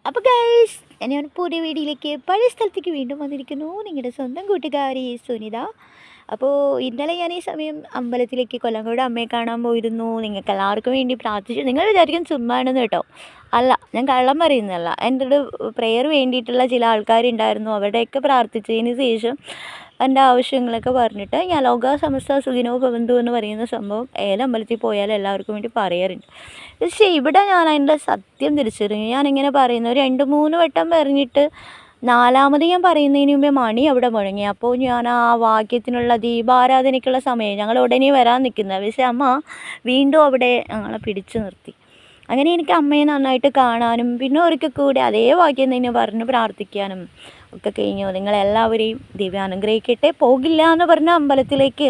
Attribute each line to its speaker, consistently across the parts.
Speaker 1: അപ്പോൾ ഗൈസ്, ഞാൻ പുതിയ വീഡിയോയിലേക്ക് പഴയ സ്ഥലത്തേക്ക് വീണ്ടും വന്നിരിക്കുന്നു. നിങ്ങളുടെ സ്വന്തം കൂട്ടുകാരി സുനിത. അപ്പോൾ ഇന്നലെ ഞാൻ ഈ സമയം അമ്പലത്തിലേക്ക് കൊല്ലങ്കോട് അമ്മയെ കാണാൻ പോയിരുന്നു. നിങ്ങൾക്ക് എല്ലാവർക്കും വേണ്ടി പ്രാർത്ഥിച്ചു. നിങ്ങൾ വിചാരിക്കും ചുമ്മാണെന്ന് കേട്ടോ. അല്ല, ഞാൻ കള്ളം പറയുന്നതല്ല. എൻ്റെ ഒരു പ്രെയർ വേണ്ടിയിട്ടുള്ള ചില ആൾക്കാരുണ്ടായിരുന്നു. അവരുടെയൊക്കെ പ്രാർത്ഥിച്ചതിന് ശേഷം എൻ്റെ ആവശ്യങ്ങളൊക്കെ പറഞ്ഞിട്ട് ഞാൻ ലോക സമസ്ത സുഖിനോ ഭവന്തു എന്ന് പറയുന്ന സംഭവം ഏലമ്പലത്തിൽ പോയാൽ എല്ലാവർക്കും വേണ്ടി പറയാറുണ്ട്. പക്ഷേ ഇവിടെ ഞാൻ അതിൻ്റെ സത്യം തിരിച്ചറിഞ്ഞു. ഞാനിങ്ങനെ പറയുന്നു, 2-3 വട്ടം പറഞ്ഞിട്ട് നാലാമത് ഞാൻ പറയുന്നതിന് മുമ്പേ മണി അവിടെ മുഴങ്ങി. അപ്പോൾ ഞാൻ ആ വാക്യത്തിനുള്ള ദീപാരാധനയ്ക്കുള്ള സമയം ഞങ്ങൾ ഉടനെ വരാൻ നിൽക്കുന്നത്. പക്ഷേ അമ്മ വീണ്ടും അവിടെ ഞങ്ങളെ പിടിച്ചു നിർത്തി. അങ്ങനെ എനിക്ക് അമ്മയെ നന്നായിട്ട് കാണാനും പിന്നെ ഒരിക്കൽ കൂടി അതേ വാക്യം തന്നെ പറഞ്ഞ് പ്രാർത്ഥിക്കാനും ഒക്കെ കഴിഞ്ഞു. നിങ്ങളെല്ലാവരെയും ദൈവം അനുഗ്രഹിക്കട്ടെ. പോകില്ല എന്ന് പറഞ്ഞ അമ്പലത്തിലേക്ക്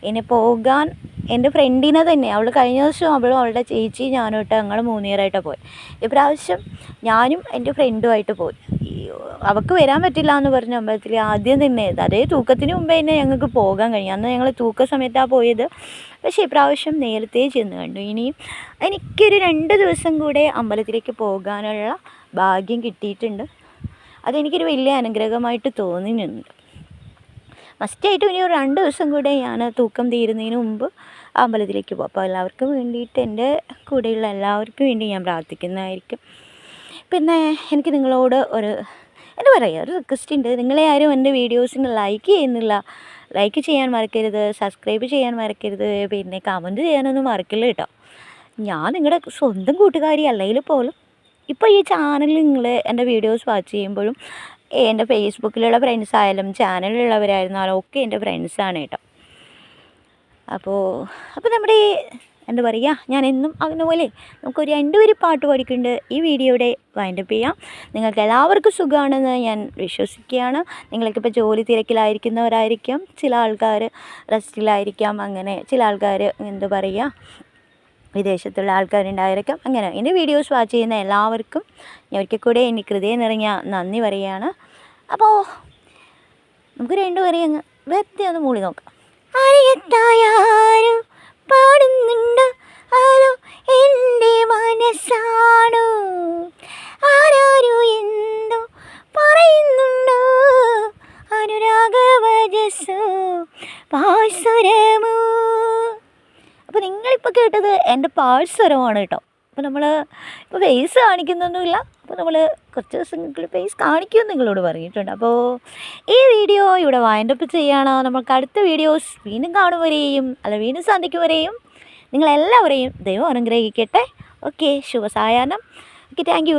Speaker 1: ഇനി പോകാൻ എൻ്റെ ഫ്രണ്ടിനെ തന്നെ, അവൾ കഴിഞ്ഞ ദിവസം അവളും അവളുടെ ചേച്ചി ഞാനോട്ട് ഞങ്ങൾ 3 പേരായിട്ടാണ് പോയി. ഇപ്രാവശ്യം ഞാനും എൻ്റെ ഫ്രണ്ടുമായിട്ട് പോയി. അവൾക്ക് വരാൻ പറ്റില്ല എന്ന് പറഞ്ഞ അമ്പലത്തിൽ ആദ്യം തന്നെ അതേ തൂക്കത്തിന് മുമ്പേ തന്നെ ഞങ്ങൾക്ക് പോകാൻ കഴിഞ്ഞു. അന്ന് ഞങ്ങൾ തൂക്ക സമയത്താണ് പോയത്. പക്ഷേ ഇപ്രാവശ്യം നേരത്തെ ചെന്ന് കണ്ടു. ഇനിയും എനിക്കൊരു 2 ദിവസം കൂടെ അമ്പലത്തിലേക്ക് പോകാനുള്ള ഭാഗ്യം കിട്ടിയിട്ടുണ്ട്. അതെനിക്കൊരു വലിയ അനുഗ്രഹമായിട്ട് തോന്നുന്നുണ്ട്. മസ്റ്റായിട്ടും ഇനി ഒരു 2 ദിവസം കൂടെ ഞാൻ തൂക്കം തീരുന്നതിന് മുമ്പ് അമ്പലത്തിലേക്ക് പോകും. അപ്പോൾ എല്ലാവർക്കും വേണ്ടിയിട്ട്, എൻ്റെ കൂടെയുള്ള എല്ലാവർക്കും വേണ്ടി ഞാൻ പ്രാർത്ഥിക്കുന്നതായിരിക്കും. പിന്നെ എനിക്ക് നിങ്ങളോട് എന്താ പറയുക, ഒരു റിക്വസ്റ്റ് ഉണ്ട്. നിങ്ങളെ ആരും എൻ്റെ വീഡിയോസിന് ലൈക്ക് ചെയ്യുന്നില്ല. ലൈക്ക് ചെയ്യാൻ മറക്കരുത്, സബ്സ്ക്രൈബ് ചെയ്യാൻ മറക്കരുത്, പിന്നെ കമൻറ്റ് ചെയ്യാനൊന്നും മറക്കില്ല കേട്ടോ. ഞാൻ നിങ്ങളുടെ സ്വന്തം കൂട്ടുകാരി അല്ലെങ്കിൽ പോലും ഇപ്പോൾ ഈ ചാനലിൽ നിങ്ങൾ എൻ്റെ വീഡിയോസ് വാച്ച് ചെയ്യുമ്പോഴും എൻ്റെ ഫേസ്ബുക്കിലുള്ള ഫ്രണ്ട്സ് ആയാലും ചാനലിലുള്ളവരായിരുന്നാലും ഒക്കെ എൻ്റെ ഫ്രണ്ട്സാണ് കേട്ടോ. അപ്പോൾ നമ്മുടെ എന്താ പറയുക, ഞാൻ എന്നും അങ്ങനെ പോലെ നമുക്കൊരു 2 വരി പാട്ട് പാടിക്കൊണ്ട് ഈ വീഡിയോയുടെ വൈൻഡപ്പ് ചെയ്യാം. നിങ്ങൾക്ക് എല്ലാവർക്കും സുഖമാണെന്ന് ഞാൻ വിശ്വസിക്കുകയാണ്. നിങ്ങൾക്കിപ്പോൾ ജോലി തിരക്കിലായിരിക്കുന്നവരായിരിക്കാം, ചില ആൾക്കാർ റെസ്റ്റിലായിരിക്കാം, അങ്ങനെ ചില ആൾക്കാർ എന്താ പറയുക വിദേശത്തുള്ള ആൾക്കാരുണ്ടായിരിക്കാം. അങ്ങനെ എൻ്റെ വീഡിയോസ് വാച്ച് ചെയ്യുന്ന എല്ലാവർക്കും ഞാൻ ഒരിക്കൽ കൂടെ എനിക്ക് ഹൃദയം നിറഞ്ഞ നന്ദി പറയുകയാണ്. അപ്പോൾ നമുക്ക് 2 വരി അങ്ങ് വെറുതെ ഒന്ന് മൂളി നോക്കാം. അറിയത്തായാരും പാടുന്നുണ്ട്, ആരോ എൻ്റെ മനസ്സാണോ, ആരാരോ എന്തോ പറയുന്നുണ്ടോ, അനുരാഗവജസ്സോ പാഴ്സ്വരമോ. അപ്പോൾ നിങ്ങളിപ്പോൾ കേട്ടത് എൻ്റെ പാഴ്സ്വരമാണ് കേട്ടോ. അപ്പോൾ നമ്മൾ ഇപ്പോൾ ഫേസ് കാണിക്കുന്നൊന്നുമില്ല. അപ്പോൾ നമ്മൾ കുറച്ച് ദിവസങ്ങളിൽ ഫേസ് കാണിക്കുമെന്ന് നിങ്ങളോട് പറഞ്ഞിട്ടുണ്ട്. അപ്പോൾ ഈ വീഡിയോ ഇവിടെ വൈൻഡപ്പ് ചെയ്യാണ്. നമുക്ക് അടുത്ത വീഡിയോസ് വീണ്ടും കാണും വീണ്ടും സന്ധിക്കും വരെയും നിങ്ങളെല്ലാവരെയും ദൈവം അനുഗ്രഹിക്കട്ടെ. ഓക്കെ, ശുഭസായാഹ്നം. Okay, thank U.